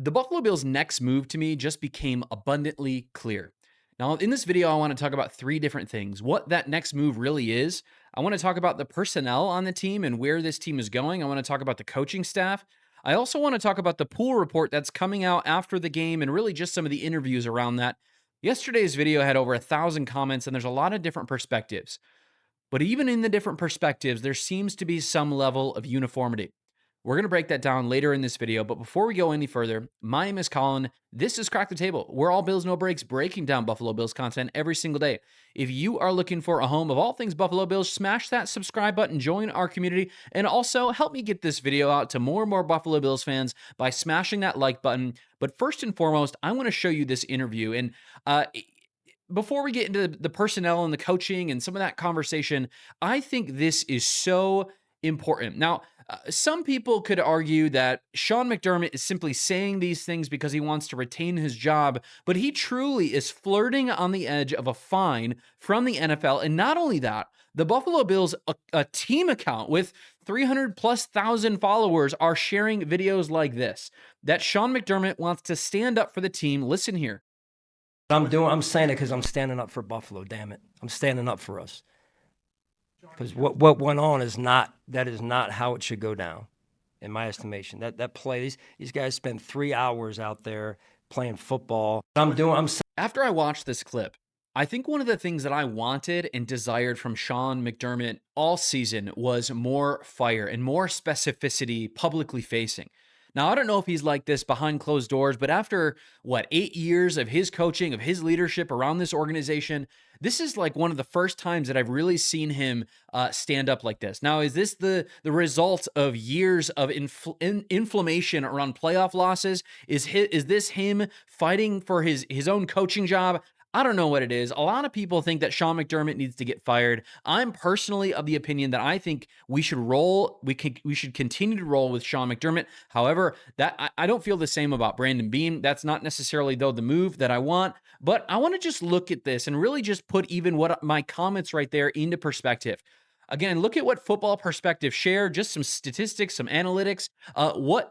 The Buffalo Bills' next move to me just became abundantly clear. Now, in this video, I want to talk about three different things. What that next move really is. I want to talk about the personnel on the team and where this team is going. I want to talk about the coaching staff. I also want to talk about the pool report that's coming out after the game and really just some of the interviews around that. Yesterday's video had over 1,000 comments, and there's a lot of different perspectives. But even in the different perspectives, there seems to be some level of uniformity. We're going to break that down later in this video, but before we go any further, my name is Collin. This is Crack the Table. We're all Bills No Breaks, breaking down Buffalo Bills content every single day. If you are looking for a home of all things Buffalo Bills, smash that subscribe button, join our community, and also help me get this video out to more and more Buffalo Bills fans by smashing that like button. But first and foremost, I want to show you this interview. And before we get into the personnel and the coaching and some of that conversation, I think this is so important. Now, some people could argue that Sean McDermott is simply saying these things because he wants to retain his job, but he truly is flirting on the edge of a fine from the NFL. And not only that, the Buffalo Bills, a team account with 300 plus thousand followers, are sharing videos like this, that Sean McDermott wants to stand up for the team. Listen here. I'm saying it because I'm standing up for Buffalo, damn it. I'm standing up for us. Because what went on is not how it should go down, in my estimation. That play, these guys spend 3 hours out there playing football. After I watched this clip, I think one of the things that I wanted and desired from Sean McDermott all season was more fire and more specificity publicly facing. Now, I don't know if he's like this behind closed doors, but after, 8 years of his coaching, of his leadership around this organization, this is like one of the first times that I've really seen him stand up like this. Now, is this the result of years of inflammation around playoff losses? Is this him fighting for his own coaching job? I don't know what it is. A lot of people think that Sean McDermott needs to get fired. I'm personally of the opinion that I think we should roll. We should continue to roll with Sean McDermott. However, that I don't feel the same about Brandon Beane. That's not necessarily though the move that I want. But I want to just look at this and really just put even what my comments right there into perspective. Again, look at what Football Perspective shared, just some statistics, some analytics.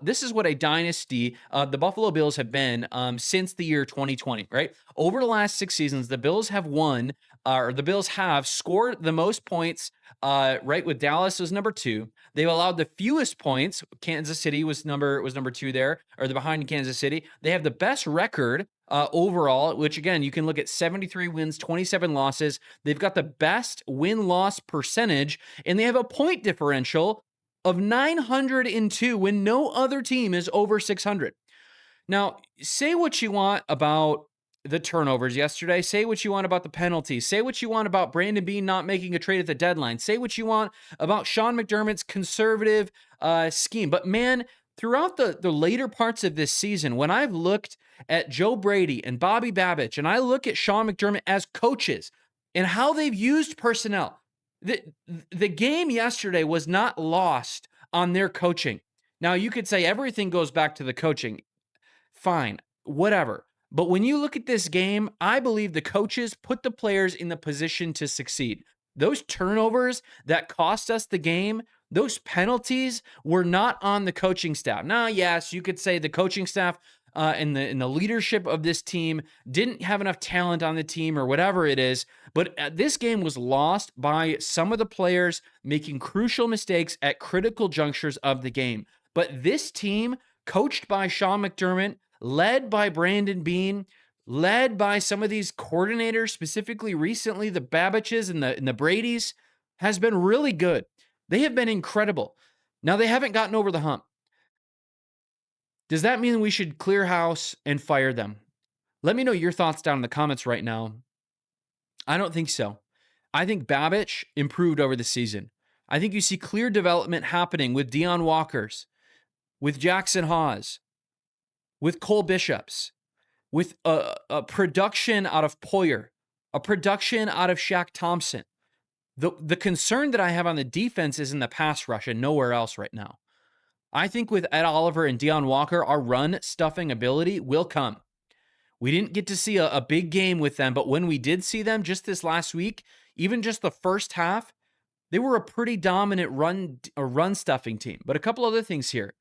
This is what a dynasty the Buffalo Bills have been since the year 2020, right? Over the last 6 seasons, the Bills have won, or the Bills have scored the most points, right, with Dallas was number 2. They've allowed the fewest points. Kansas City was number 2 there, or the behind Kansas City. They have the best record overall, which again, you can look at 73 wins, 27 losses. They've got the best win-loss percentage, and they have a point differential of 902 when no other team is over 600. Now, say what you want about the turnovers yesterday. Say what you want about the penalties. Say what you want about Brandon Beane not making a trade at the deadline. Say what you want about Sean McDermott's conservative scheme. But man, throughout the later parts of this season, when I've looked at Joe Brady and Bobby Babich, and I look at Sean McDermott as coaches and how they've used personnel, the game yesterday was not lost on their coaching. Now, you could say everything goes back to the coaching. Fine, whatever. But when you look at this game, I believe the coaches put the players in the position to succeed. Those turnovers that cost us the game, those penalties were not on the coaching staff. Now, yes, you could say the coaching staff and the leadership of this team didn't have enough talent on the team or whatever it is, but this game was lost by some of the players making crucial mistakes at critical junctures of the game. But this team, coached by Sean McDermott, led by Brandon Beane, led by some of these coordinators, specifically recently the Babiches and the Bradys, has been really good. They have been incredible. Now, they haven't gotten over the hump. Does that mean we should clear house and fire them? Let me know your thoughts down in the comments right now. I don't think so. I think Babich improved over the season. I think you see clear development happening with Deion Walkers, with Jackson Hawes, with Cole Bishops, with a production out of Poyer, a production out of Shaq Thompson. The concern that I have on the defense is in the pass rush and nowhere else right now. I think with Ed Oliver and Deion Walker, our run stuffing ability will come. We didn't get to see a big game with them, but when we did see them just this last week, even just the first half, they were a pretty dominant run stuffing team. But a couple other things here.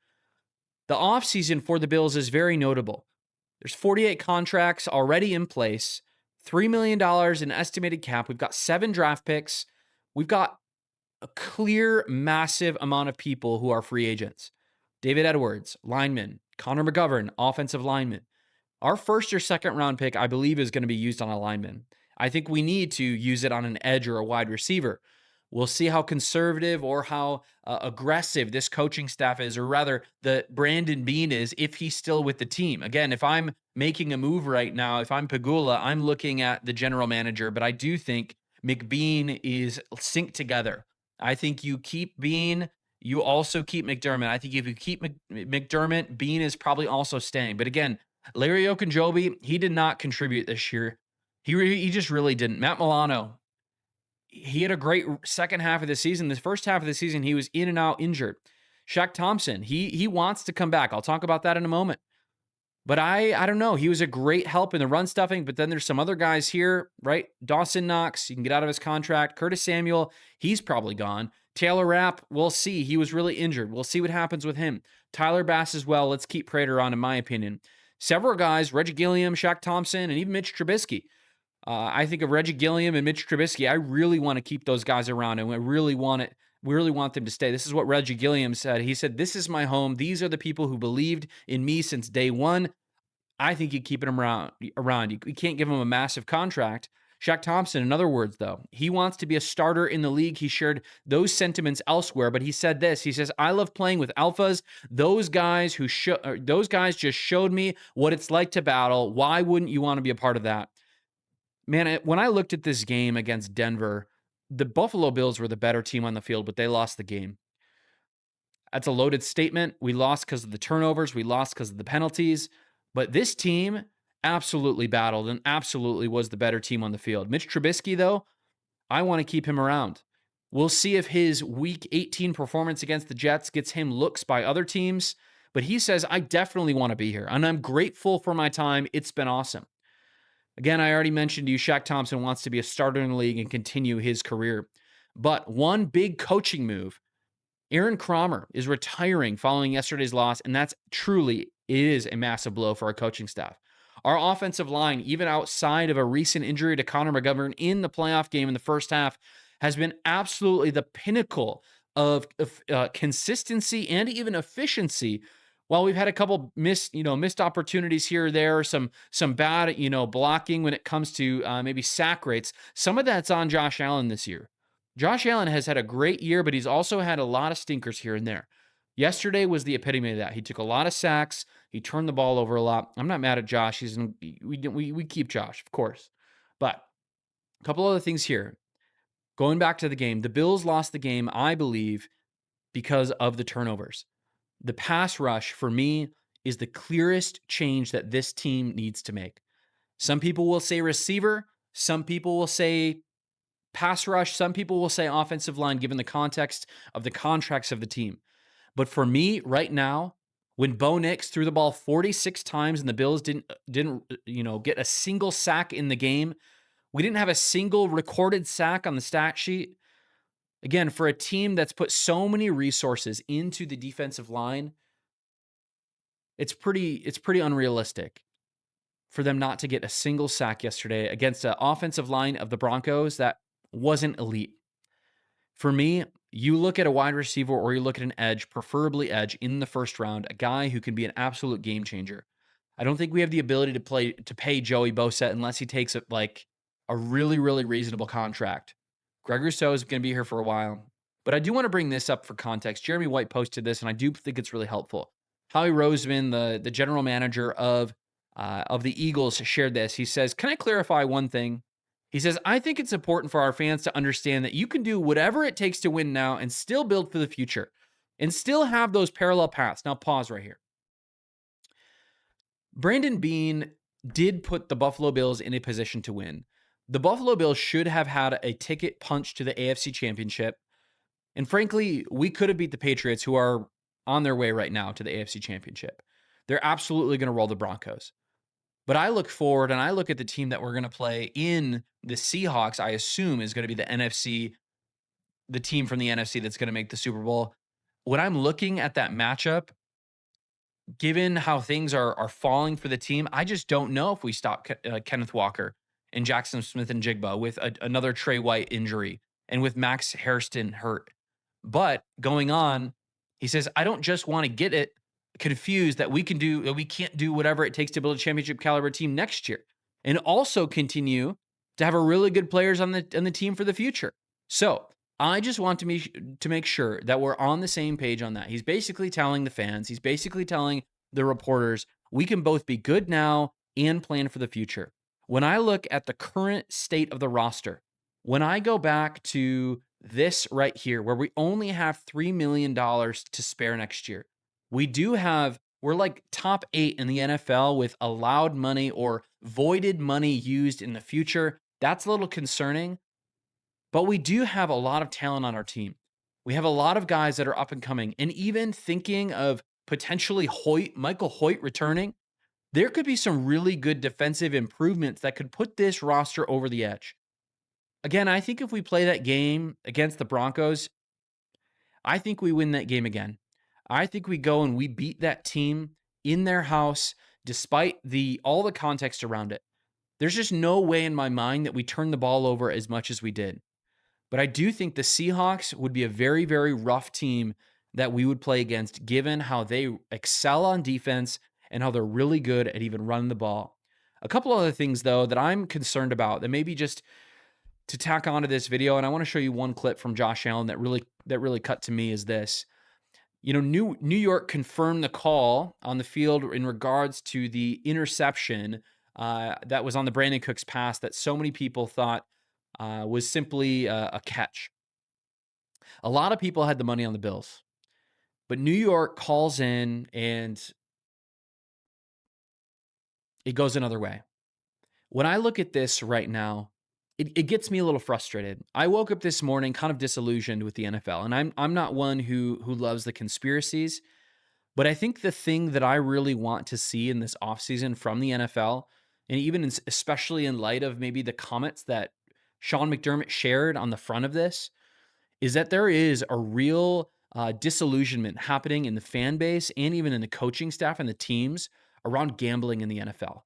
The offseason for the Bills is very notable. There's 48 contracts already in place, $3 million in estimated cap. We've got 7 draft picks. We've got a clear, massive amount of people who are free agents. David Edwards, lineman. Connor McGovern, offensive lineman. Our first or second round pick, I believe, is going to be used on a lineman. I think we need to use it on an edge or a wide receiver. We'll see how conservative or how aggressive this coaching staff is, or rather, the Brandon Beane is, if he's still with the team. Again, if I'm making a move right now, if I'm Pagula, I'm looking at the general manager, but I do think McBean is synced together. I think you keep Beane, you also keep McDermott. I think if you keep McDermott, Beane is probably also staying. But again, Larry Okunjobi, he did not contribute this year. He just really didn't. Matt Milano, he had a great second half of the season. The first half of the season, he was in and out injured. Shaq Thompson, he wants to come back. I'll talk about that in a moment. But I don't know. He was a great help in the run stuffing, but then there's some other guys here, right? Dawson Knox, you can get out of his contract. Curtis Samuel, he's probably gone. Taylor Rapp, we'll see. He was really injured. We'll see what happens with him. Tyler Bass as well. Let's keep Prater on, in my opinion. Several guys, Reggie Gilliam, Shaq Thompson, and even Mitch Trubisky. I think of Reggie Gilliam and Mitch Trubisky. I really want to keep those guys around, and we really want them to stay. This is what Reggie Gilliam said. He said, "This is my home. These are the people who believed in me since day one." I think you keep him around. You can't give him a massive contract. Shaq Thompson, in other words, though, he wants to be a starter in the league. He shared those sentiments elsewhere, but he said this. He says, "I love playing with alphas. Those guys just showed me what it's like to battle. Why wouldn't you want to be a part of that?" Man, when I looked at this game against Denver, the Buffalo Bills were the better team on the field, but they lost the game. That's a loaded statement. We lost because of the turnovers. We lost because of the penalties. But this team absolutely battled and absolutely was the better team on the field. Mitch Trubisky, though, I want to keep him around. We'll see if his Week 18 performance against the Jets gets him looks by other teams. But he says, "I definitely want to be here, and I'm grateful for my time. It's been awesome." Again, I already mentioned to you, Shaq Thompson wants to be a starter in the league and continue his career. But one big coaching move, Aaron Kromer is retiring following yesterday's loss, and that's truly is a massive blow for our coaching staff. Our offensive line, even outside of a recent injury to Connor McGovern in the playoff game in the first half, has been absolutely the pinnacle of consistency and even efficiency. While we've had a couple missed opportunities here or there, some bad blocking when it comes to maybe sack rates, some of that's on Josh Allen this year. Josh Allen has had a great year, but he's also had a lot of stinkers here and there. Yesterday was the epitome of that. He took a lot of sacks. He turned the ball over a lot. I'm not mad at Josh. We keep Josh, of course. But a couple other things here. Going back to the game, the Bills lost the game, I believe, because of the turnovers. The pass rush, for me, is the clearest change that this team needs to make. Some people will say receiver. Some people will say pass rush. Some people will say offensive line, given the context of the contracts of the team. But for me, right now, when Bo Nix threw the ball 46 times and the Bills didn't get a single sack in the game, we didn't have a single recorded sack on the stat sheet. Again, for a team that's put so many resources into the defensive line, it's pretty unrealistic for them not to get a single sack yesterday against an offensive line of the Broncos that wasn't elite. For me, you look at a wide receiver or you look at an edge, preferably edge in the first round, a guy who can be an absolute game changer. I don't think we have the ability to pay Joey Bosa unless he takes a really, really reasonable contract. Greg Rousseau is going to be here for a while. But I do want to bring this up for context. Jeremy White posted this, and I do think it's really helpful. Howie Roseman, the general manager of the Eagles, shared this. He says, "Can I clarify one thing?" He says, "I think it's important for our fans to understand that you can do whatever it takes to win now and still build for the future and still have those parallel paths." Now, pause right here. Brandon Beane did put the Buffalo Bills in a position to win. The Buffalo Bills should have had a ticket punch to the AFC Championship. And frankly, we could have beat the Patriots, who are on their way right now to the AFC Championship. They're absolutely going to roll the Broncos. But I look forward and I look at the team that we're going to play in the Seahawks, I assume is going to be the team from the NFC that's going to make the Super Bowl. When I'm looking at that matchup, given how things are falling for the team, I just don't know if we stop Kenneth Walker and Jackson Smith and Jigba with another Trey White injury and with Max Hairston hurt. But going on, he says, I don't just want to get it confused that we can't do whatever it takes to build a championship caliber team next year, and also continue to have a really good players on the team for the future. So I just want to make sure that we're on the same page on that. He's basically telling the fans, he's basically telling the reporters, we can both be good now and plan for the future. When I look at the current state of the roster, when I go back to this right here, where we only have $3 million to spare next year, we're like top 8 in the NFL with allowed money or voided money used in the future. That's a little concerning, but we do have a lot of talent on our team. We have a lot of guys that are up and coming, and even thinking of potentially Michael Hoyt returning, there could be some really good defensive improvements that could put this roster over the edge. Again, I think if we play that game against the Broncos, I think we win that game again. I think we go and we beat that team in their house despite all the context around it. There's just no way in my mind that we turn the ball over as much as we did. But I do think the Seahawks would be a very, very rough team that we would play against, given how they excel on defense and how they're really good at even running the ball. A couple other things, though, that I'm concerned about that maybe just to tack onto this video, and I want to show you one clip from Josh Allen that really cut to me is this. New York confirmed the call on the field in regards to the interception that was on the Brandon Cooks pass that so many people thought was simply a catch. A lot of people had the money on the Bills, but New York calls in and it goes another way. When I look at this right now, it gets me a little frustrated. I woke up this morning kind of disillusioned with the NFL, and I'm not one who loves the conspiracies, but I think the thing that I really want to see in this offseason from the NFL, and especially in light of maybe the comments that Sean McDermott shared on the front of this, is that there is a real disillusionment happening in the fan base and even in the coaching staff and the teams around gambling in the NFL.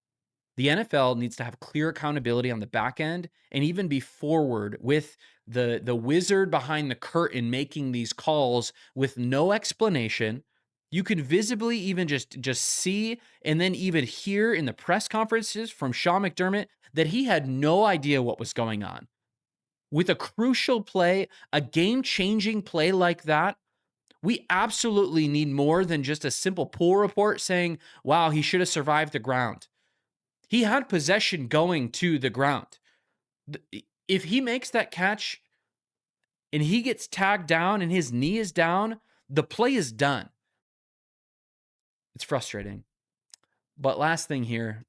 The NFL needs to have clear accountability on the back end and even be forward with the wizard behind the curtain making these calls with no explanation. You can visibly even just see and then even hear in the press conferences from Sean McDermott that he had no idea what was going on. With a crucial play, a game-changing play like that, we absolutely need more than just a simple pool report saying, wow, he should have survived the ground. He had possession going to the ground. If he makes that catch and he gets tagged down and his knee is down, the play is done. It's frustrating. But last thing here,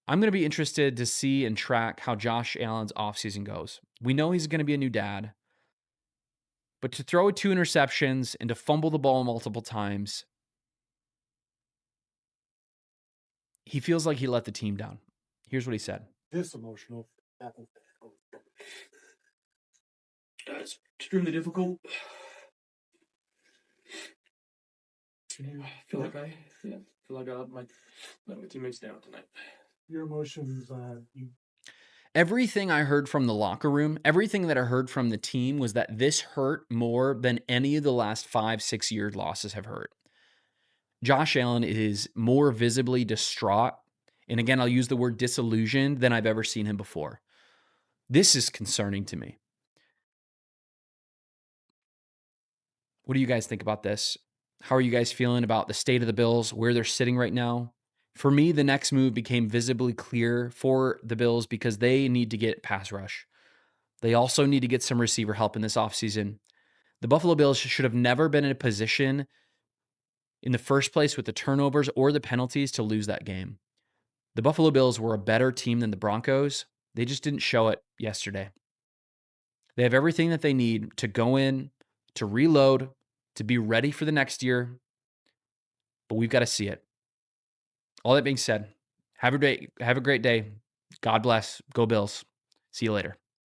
I'm going to be interested to see and track how Josh Allen's offseason goes. We know he's going to be a new dad, but to throw 2 interceptions and to fumble the ball multiple times, he feels like he let the team down. Here's what he said. This emotional happened. It's extremely difficult. I feel like I let my teammates down tonight. Your emotions, Everything I heard from the locker room, everything that I heard from the team was that this hurt more than any of the last 5-6 year losses have hurt. Josh Allen is more visibly distraught. And again, I'll use the word disillusioned than I've ever seen him before. This is concerning to me. What do you guys think about this? How are you guys feeling about the state of the Bills, where they're sitting right now? For me, the next move became visibly clear for the Bills because they need to get pass rush. They also need to get some receiver help in this offseason. The Buffalo Bills should have never been in a position in the first place with the turnovers or the penalties to lose that game. The Buffalo Bills were a better team than the Broncos. They just didn't show it yesterday. They have everything that they need to go in, to reload, to be ready for the next year, but we've got to see it. All that being said, have a great day. God bless. Go Bills. See you later.